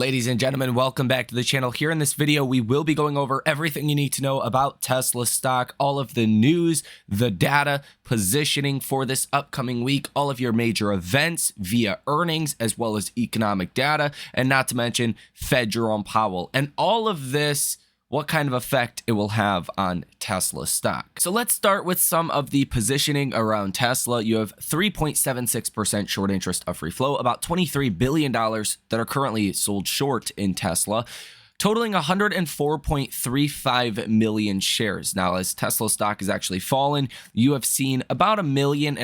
Ladies and gentlemen, welcome back to the channel. Here in this video, we will be going over everything you need to know about Tesla stock, all of the news, the data, positioning for this upcoming week, all of your major events via earnings, as well as economic data, and not to mention Fed Jerome Powell. And all of this, what kind of effect it will have on Tesla stock. So let's start with some of the positioning around Tesla. You have 3.76% short interest of free float, about $23 billion that are currently sold short in Tesla, totaling 104.35 million shares. Now, as Tesla stock has actually fallen, you have seen about 1.5 million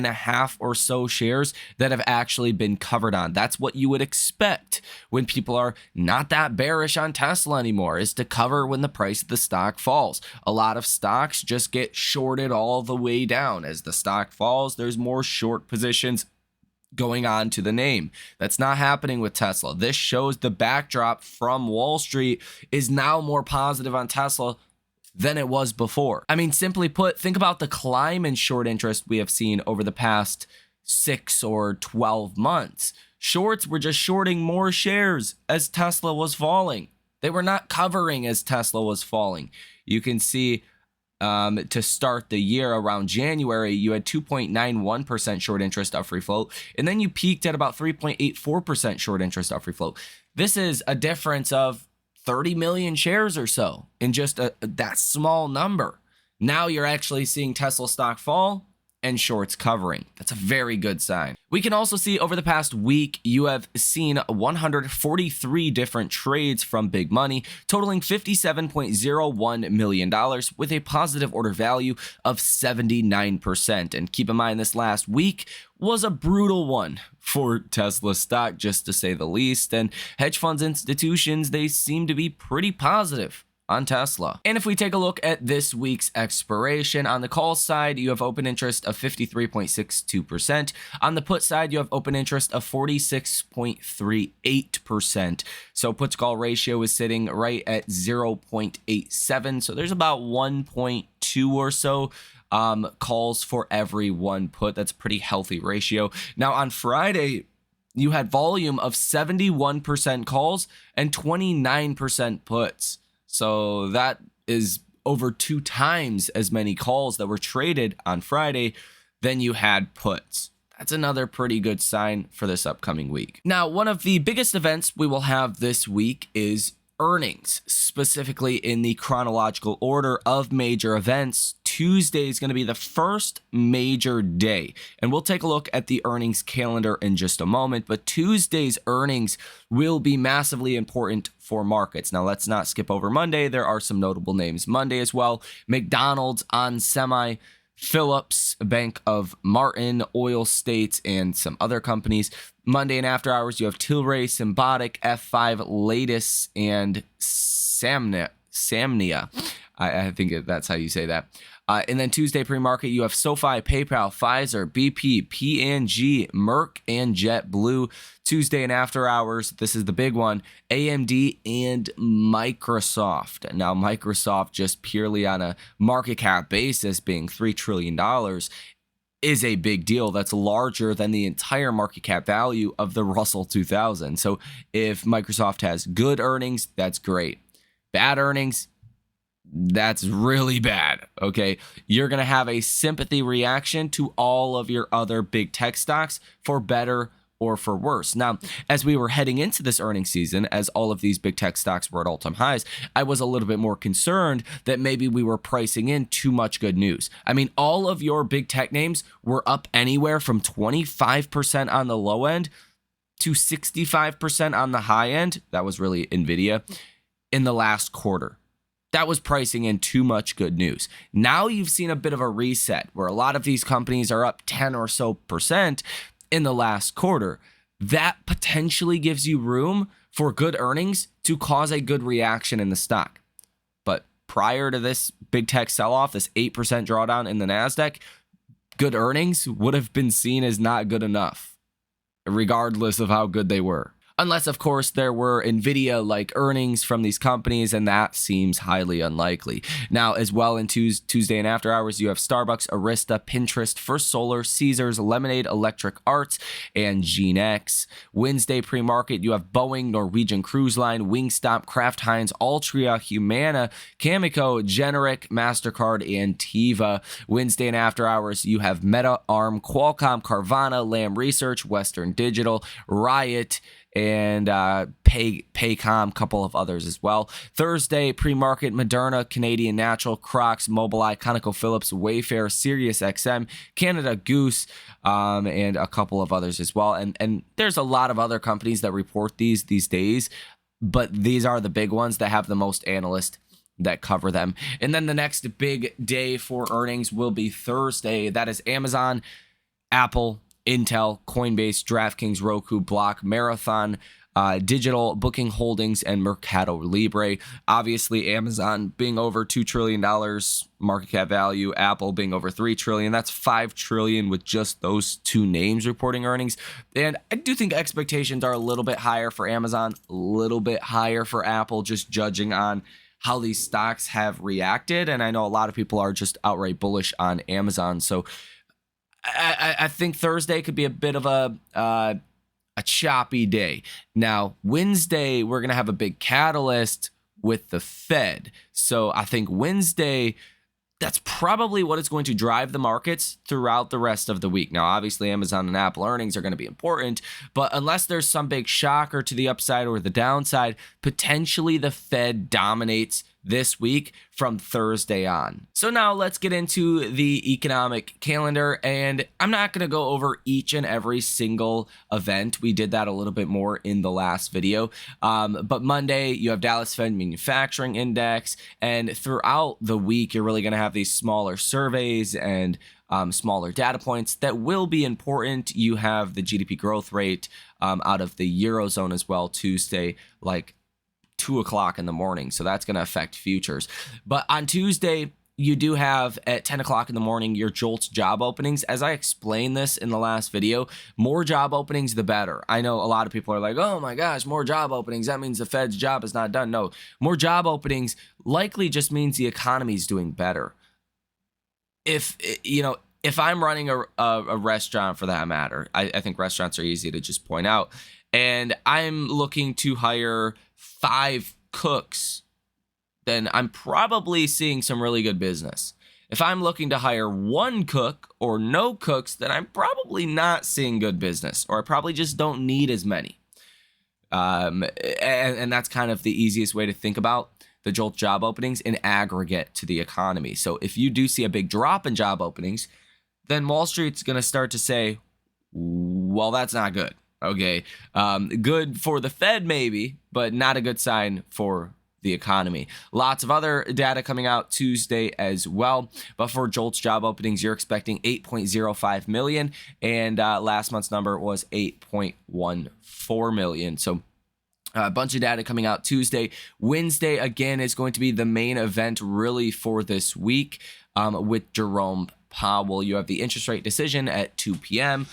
or so shares that have actually been covered on. That's what you would expect when people are not that bearish on Tesla anymore, is to cover when the price of the stock falls. A lot of stocks just get shorted all the way down. As the stock falls, there's more short positions going on to the name. That's not happening with Tesla. This shows the backdrop from Wall Street is now more positive on Tesla than it was before. I mean, simply put, think about the climb in short interest we have seen over the past 6 or 12 months. Shorts were just shorting more shares as Tesla was falling. They were not covering as Tesla was falling. You can see to start the year around January, you had 2.91% short interest of free float, and then you peaked at about 3.84% short interest of free float. This is a difference of 30 million shares or so in just that small number. Now you're actually seeing Tesla stock fall and shorts covering. That's a very good sign. We can also see over the past week, you have seen 143 different trades from big money, totaling $57.01 million with a positive order value of 79%. And keep in mind, this last week was a brutal one for Tesla stock, just to say the least. And hedge funds, institutions, they seem to be pretty positive on Tesla. And if we take a look at this week's expiration, on the call side, you have open interest of 53.62%. On the put side, you have open interest of 46.38%. So put to call ratio is sitting right at 0.87. So there's about 1.2 or so calls for every one put. That's a pretty healthy ratio. Now on Friday, you had volume of 71% calls and 29% puts. So that is over 2 times as many calls that were traded on Friday than you had puts. That's another pretty good sign for this upcoming week. Now, one of the biggest events we will have this week is earnings, specifically in the chronological order of major events. Tuesday is going to be the first major day, and we'll take a look at the earnings calendar in just a moment, but Tuesday's earnings will be massively important for markets. Now, let's not skip over Monday. There are some notable names Monday as well. McDonald's on semi, Phillips, Bank of Martin, Oil States, and some other companies. Monday and after hours, you have Tilray, Symbotic, F5, Lattice, and Samnia. I think that's how you say that. And then Tuesday pre-market, you have SoFi, PayPal, Pfizer, BP, P&G, Merck, and JetBlue. Tuesday and after hours, this is the big one, AMD and Microsoft. Now, Microsoft, just purely on a market cap basis, being $3 trillion, is a big deal. That's larger than the entire market cap value of the Russell 2000. So if Microsoft has good earnings, that's great. Bad earnings, that's really bad, okay? You're going to have a sympathy reaction to all of your other big tech stocks, for better or for worse. Now, as we were heading into this earnings season, as all of these big tech stocks were at all-time highs, I was a little bit more concerned that maybe we were pricing in too much good news. I mean, all of your big tech names were up anywhere from 25% on the low end to 65% on the high end. That was really NVIDIA in the last quarter. That was pricing in too much good news. Now you've seen a bit of a reset where a lot of these companies are up 10 or so percent in the last quarter. That potentially gives you room for good earnings to cause a good reaction in the stock. But prior to this big tech sell-off, this 8% drawdown in the NASDAQ, good earnings would have been seen as not good enough, regardless of how good they were. Unless, of course, there were NVIDIA-like earnings from these companies, and that seems highly unlikely. Now, as well, in Tuesday and after hours, you have Starbucks, Arista, Pinterest, First Solar, Caesars, Lemonade, Electric Arts, and GeneX. Wednesday pre-market, you have Boeing, Norwegian Cruise Line, Wingstop, Kraft Heinz, Altria, Humana, Cameco, Generic, MasterCard, and Teva. Wednesday and after hours, you have Meta, ARM, Qualcomm, Carvana, Lam Research, Western Digital, Riot, and Paycom, a couple of others as well. Thursday, pre-market, Moderna, Canadian Natural, Crocs, Mobileye, ConocoPhillips, Wayfair, SiriusXM, Canada Goose, and a couple of others as well. And there's a lot of other companies that report these days, but these are the big ones that have the most analysts that cover them. And then the next big day for earnings will be Thursday. That is Amazon, Apple, Intel, Coinbase, DraftKings, Roku, Block, Marathon, Digital, Booking Holdings, and Mercado Libre. Obviously, Amazon being over $2 trillion market cap value, Apple being over $3 trillion. That's $5 trillion with just those two names reporting earnings. And I do think expectations are a little bit higher for Amazon, a little bit higher for Apple, just judging on how these stocks have reacted. And I know a lot of people are just outright bullish on Amazon. So I think Thursday could be a bit of a choppy day. Now, Wednesday, we're going to have a big catalyst with the Fed. So I think Wednesday, that's probably what is going to drive the markets throughout the rest of the week. Now, obviously, Amazon and Apple earnings are going to be important, but unless there's some big shocker to the upside or the downside, potentially the Fed dominates this week from Thursday on. So now let's get into the economic calendar, and I'm not going to go over each and every single event. We did that a little bit more in the last video. But Monday, you have Dallas Fed Manufacturing Index, and throughout the week, you're really going to have these smaller surveys and smaller data points that will be important. You have the GDP growth rate out of the Eurozone as well, Tuesday, like 2 o'clock in the morning. So that's going to affect futures. But on Tuesday, you do have at 10 o'clock in the morning your JOLTS job openings. As I explained this in the last video, more job openings, the better. I know a lot of people are like, oh my gosh, more job openings. That means the Fed's job is not done. No, more job openings likely just means the economy is doing better. If I'm running a restaurant for that matter, I think restaurants are easy to just point out, and I'm looking to hire 5 cooks, then I'm probably seeing some really good business. If I'm looking to hire 1 cook or no cooks, then I'm probably not seeing good business, or I probably just don't need as many. And that's kind of the easiest way to think about the JOLT job openings in aggregate to the economy. So if you do see a big drop in job openings, then Wall Street's going to start to say, well, that's not good. Okay, good for the Fed maybe, but not a good sign for the economy. Lots of other data coming out Tuesday as well. But for JOLTS job openings, you're expecting 8.05 million, and last month's number was 8.14 million. So a bunch of data coming out Tuesday. Wednesday, again, is going to be the main event really for this week with Jerome Powell. You have the interest rate decision at 2 p.m.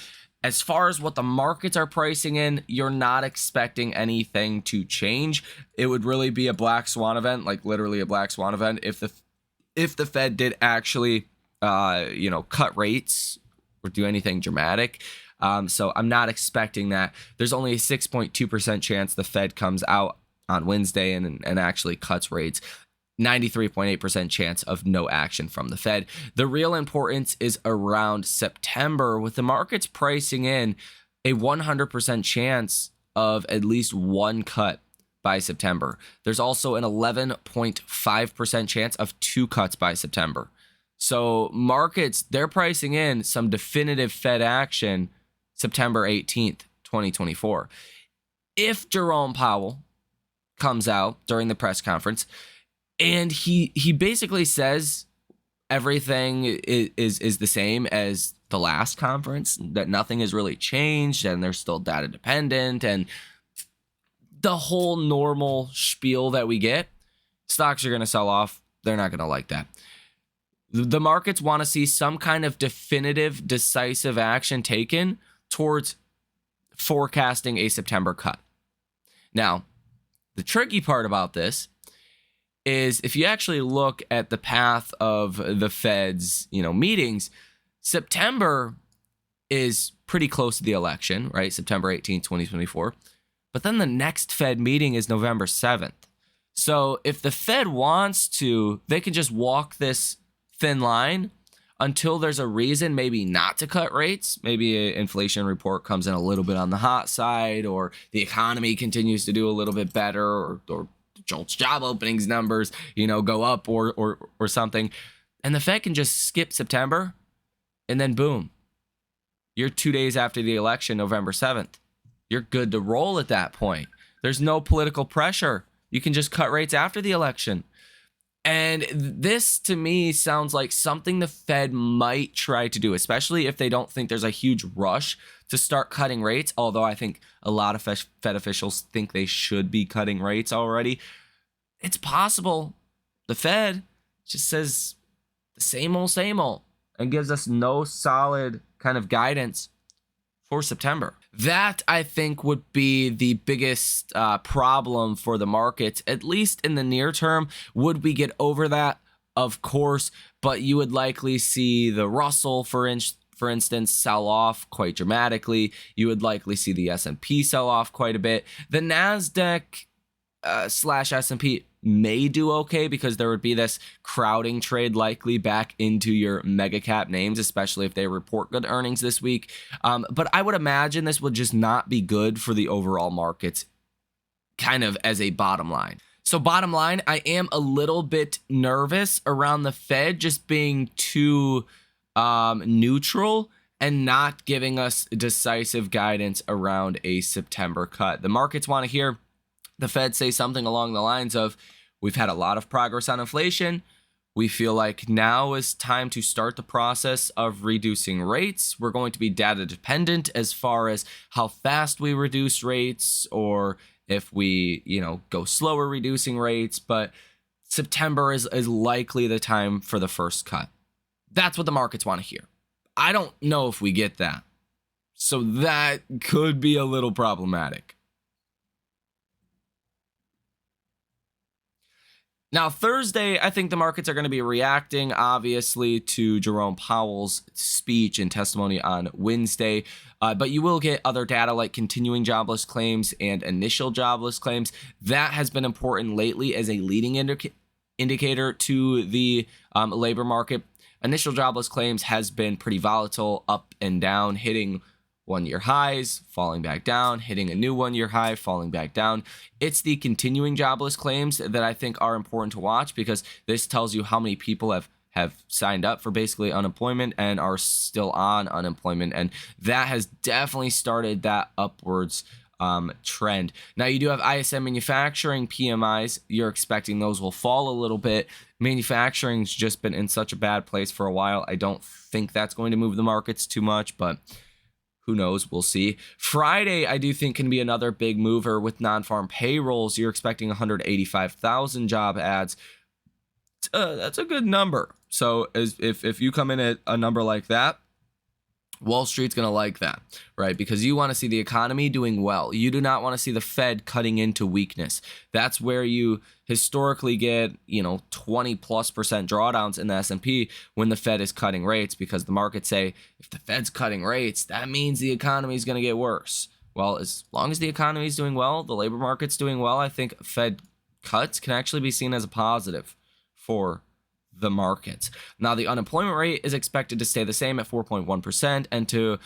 As far as what the markets are pricing in, you're not expecting anything to change. It would really be a black swan event, like literally a black swan event, if the Fed did actually, cut rates or do anything dramatic. So I'm not expecting that. There's only a 6.2% chance the Fed comes out on Wednesday and actually cuts rates. 93.8% chance of no action from the Fed. The real importance is around September, with the markets pricing in a 100% chance of at least 1 cut by September. There's also an 11.5% chance of 2 cuts by September. So markets, they're pricing in some definitive Fed action September 18th, 2024. If Jerome Powell comes out during the press conference and he basically says everything is the same as the last conference, that nothing has really changed and they're still data dependent and the whole normal spiel that we get, stocks are going to sell off. They're not going to like that. The markets want to see some kind of definitive, decisive action taken towards forecasting a September cut. Now, the tricky part about this is if you actually look at the path of the Fed's, meetings, September is pretty close to the election, right? September 18th, 2024. But then the next Fed meeting is November 7th. So if the Fed wants to, they can just walk this thin line until there's a reason maybe not to cut rates. Maybe an inflation report comes in a little bit on the hot side, or the economy continues to do a little bit better, or JOLTS job openings numbers, go up or something. And the Fed can just skip September, and then boom, you're 2 days after the election, November 7th. You're good to roll at that point. There's no political pressure. You can just cut rates after the election. And this, to me, sounds like something the Fed might try to do, especially if they don't think there's a huge rush to start cutting rates, although I think a lot of Fed officials think they should be cutting rates already. It's possible the Fed just says the same old, and gives us no solid kind of guidance for September. That, I think, would be the biggest problem for the markets, at least in the near term. Would we get over that? Of course, but you would likely see the Russell, for instance, sell off quite dramatically. You would likely see the S&P sell off quite a bit. The NASDAQ / S&P may do okay because there would be this crowding trade likely back into your mega cap names, especially if they report good earnings this week. But I would imagine this would just not be good for the overall markets, kind of as a bottom line. So bottom line, I am a little bit nervous around the Fed just being too neutral and not giving us decisive guidance around a September cut. The markets want to hear the Fed say something along the lines of, we've had a lot of progress on inflation. We feel like now is time to start the process of reducing rates. We're going to be data dependent as far as how fast we reduce rates, or if we, go slower reducing rates. But September is likely the time for the first cut. That's what the markets want to hear. I don't know if we get that. So that could be a little problematic. Now, Thursday, I think the markets are going to be reacting, obviously, to Jerome Powell's speech and testimony on Wednesday. But you will get other data like continuing jobless claims and initial jobless claims. That has been important lately as a leading indicator to the labor market. Initial jobless claims has been pretty volatile, up and down, hitting one-year highs, falling back down, hitting a new one-year high, falling back down. It's the continuing jobless claims that I think are important to watch, because this tells you how many people have signed up for basically unemployment and are still on unemployment. And that has definitely started that upwards trend. Now, you do have ISM manufacturing PMIs. You're expecting those will fall a little bit. Manufacturing's just been in such a bad place for a while. I don't think that's going to move the markets too much, but who knows? We'll see. Friday, I do think, can be another big mover with non-farm payrolls. You're expecting 185,000 job ads. That's a good number. So if you come in at a number like that, Wall Street's going to like that, right? Because you want to see the economy doing well. You do not want to see the Fed cutting into weakness. That's where you historically get, 20+% drawdowns in the S&P when the Fed is cutting rates, because the markets say, if the Fed's cutting rates, that means the economy is going to get worse. Well, as long as the economy is doing well, the labor market's doing well, I think Fed cuts can actually be seen as a positive for the markets. Now, the unemployment rate is expected to stay the same at 4.1%, and to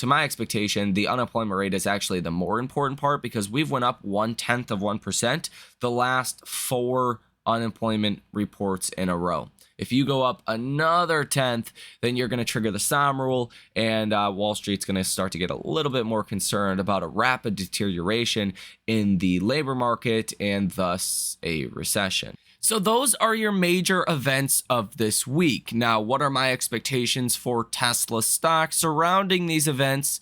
my expectation, the unemployment rate is actually the more important part, because we've went up 0.1% the last 4 unemployment reports in a row. If you go up another 1/10, then you're going to trigger the SOM rule, and Wall Street's going to start to get a little bit more concerned about a rapid deterioration in the labor market and thus a recession. So those are your major events of this week. Now, what are my expectations for Tesla stock surrounding these events?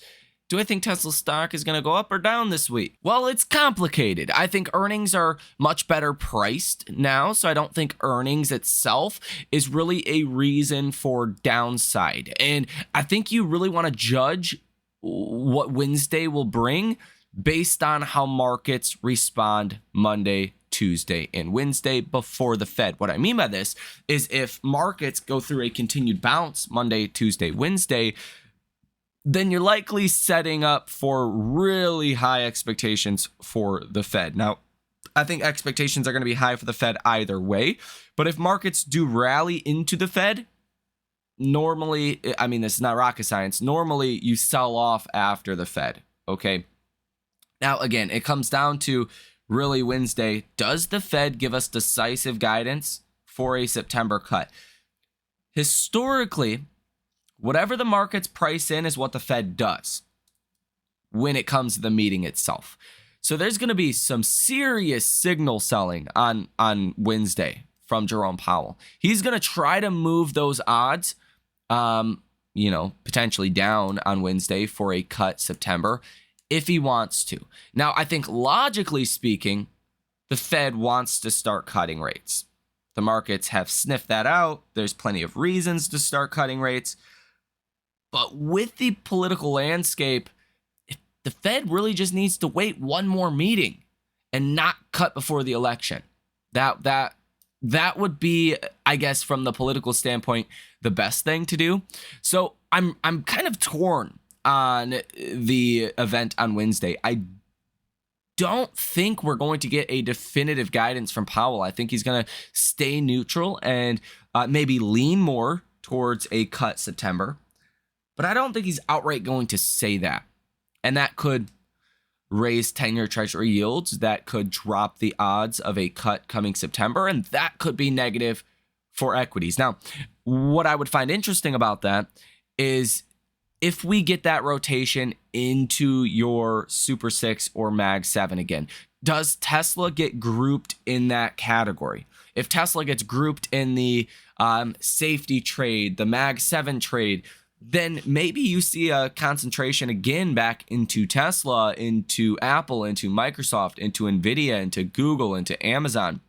Do I think Tesla stock is going to go up or down this week? Well, it's complicated. I think earnings are much better priced now, so I don't think earnings itself is really a reason for downside. And I think you really want to judge what Wednesday will bring based on how markets respond Monday, Tuesday, and Wednesday before the Fed. What I mean by this is if markets go through a continued bounce Monday, Tuesday, Wednesday, then you're likely setting up for really high expectations for the Fed. Now, I think expectations are going to be high for the Fed either way, but if markets do rally into the Fed, normally, I mean, this is not rocket science, normally you sell off after the Fed, okay? Now, again, it comes down to really Wednesday, does the Fed give us decisive guidance for a September cut? Historically, whatever the markets price in is what the Fed does when it comes to the meeting itself. So there's going to be some serious signal selling on Wednesday from Jerome Powell. He's going to try to move those odds, potentially down on Wednesday for a cut September if he wants to. Now, I think logically speaking, the Fed wants to start cutting rates. The markets have sniffed that out. There's plenty of reasons to start cutting rates. But with the political landscape, the Fed really just needs to wait one more meeting and not cut before the election. That would be, I guess, from the political standpoint, the best thing to do. So I'm kind of torn on the event on Wednesday. I don't think we're going to get a definitive guidance from Powell. I think he's going to stay neutral and maybe lean more towards a cut September. But I don't think he's outright going to say that. And that could raise 10-year Treasury yields. That could drop the odds of a cut coming September. And that could be negative for equities. Now, what I would find interesting about that is if we get that rotation into your Super 6 or Mag 7 again, does Tesla get grouped in that category? If Tesla gets grouped in the safety trade, the Mag 7 trade, then maybe you see a concentration again back into Tesla, into Apple, into Microsoft, into Nvidia, into Google, into Amazon.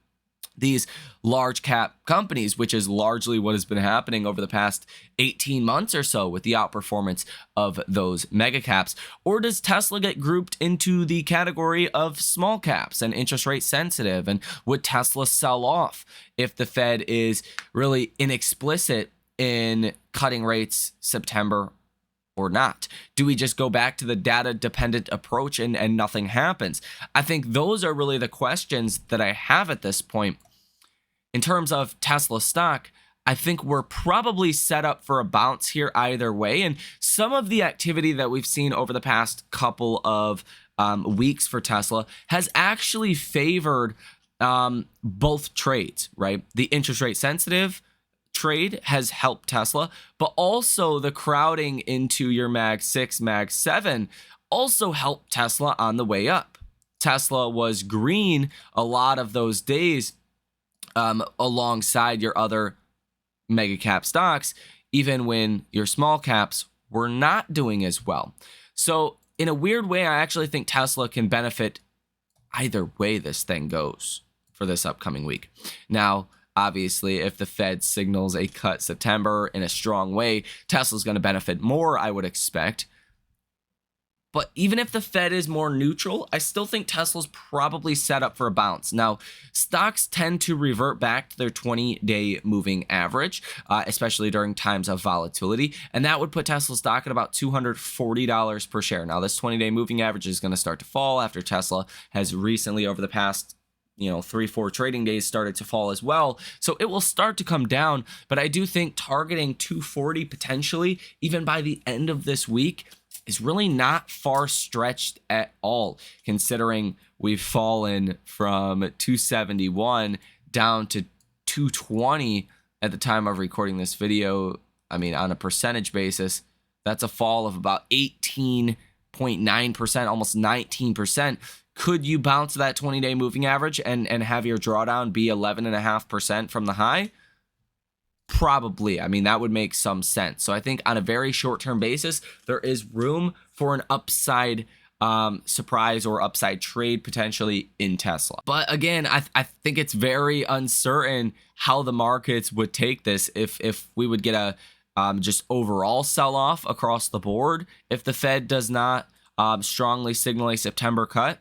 These large cap companies, which is largely what has been happening over the past 18 months or so with the outperformance of those mega caps. Or does Tesla get grouped into the category of small caps and interest rate sensitive? And would Tesla sell off if the Fed is really inexplicit in cutting rates September or not? Do we just go back to the data dependent approach and nothing happens? I think those are really the questions that I have at this point. In terms of Tesla stock, I think we're probably set up for a bounce here either way. And some of the activity that we've seen over the past couple of weeks for Tesla has actually favored both trades, right? The interest rate sensitive trade has helped Tesla, but also the crowding into your Mag 6, Mag 7 also helped Tesla on the way up. Tesla was green a lot of those days alongside your other mega cap stocks, even when your small caps were not doing as well. So in a weird way, I actually think Tesla can benefit either way this thing goes for this upcoming week. Now, obviously, if the Fed signals a cut September in a strong way, Tesla's going to benefit more, I would expect. But even if the Fed is more neutral, I still think Tesla's probably set up for a bounce. Now, stocks tend to revert back to their 20-day moving average, especially during times of volatility. And that would put Tesla stock at about $240 per share. Now, this 20-day moving average is going to start to fall after Tesla has recently, over the past 3-4 trading days, started to fall as well. So it will start to come down. But I do think targeting 240 potentially, even by the end of this week, is really not far stretched at all, considering we've fallen from 271 down to 220 at the time of recording this video. I mean, on a percentage basis, that's a fall of about 18.9%, almost 19%. Could you bounce that 20-day moving average and have your drawdown be 11.5% from the high? Probably. I mean, that would make some sense. So I think on a very short-term basis, there is room for an upside surprise or upside trade potentially in Tesla. But again, I think it's very uncertain how the markets would take this if we would get a just overall sell-off across the board if the Fed does not strongly signal a September cut,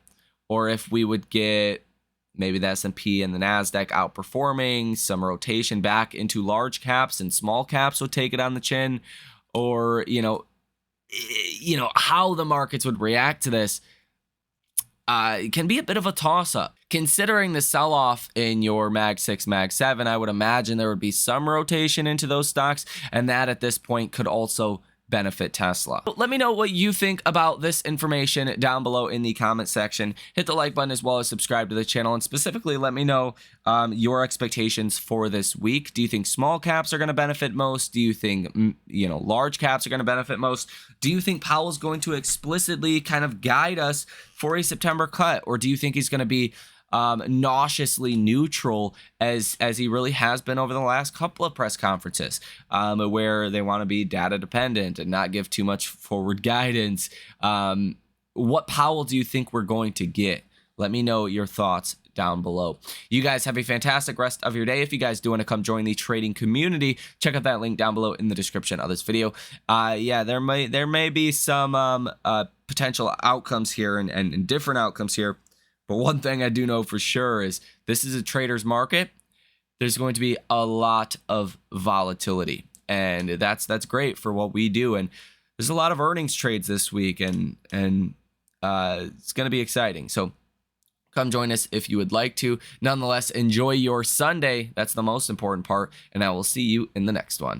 or if we would get maybe the S&P and the NASDAQ outperforming, some rotation back into large caps and small caps would take it on the chin, or, how the markets would react to this can be a bit of a toss-up. Considering the sell-off in your Mag 6, Mag 7, I would imagine there would be some rotation into those stocks, and that at this point could also benefit Tesla. Let me know what you think about this information down below in the comment section. Hit the like button as well as subscribe to the channel, and specifically let me know your expectations for this week. Do you think small caps are going to benefit most? Do you think large caps are going to benefit most? Do you think Powell's going to explicitly kind of guide us for a September cut, or do you think he's going to be nauseously neutral as he really has been over the last couple of press conferences, where they want to be data dependent and not give too much forward guidance? What Powell do you think we're going to get? Let me know your thoughts down below. You guys have a fantastic rest of your day. If you guys do want to come join the trading community, check out that link down below in the description of this video. There may be some potential outcomes here and different outcomes here. But one thing I do know for sure is this is a trader's market. There's going to be a lot of volatility, and that's great for what we do. And there's a lot of earnings trades this week, and it's going to be exciting. So come join us if you would like to. Nonetheless, enjoy your Sunday. That's the most important part, and I will see you in the next one.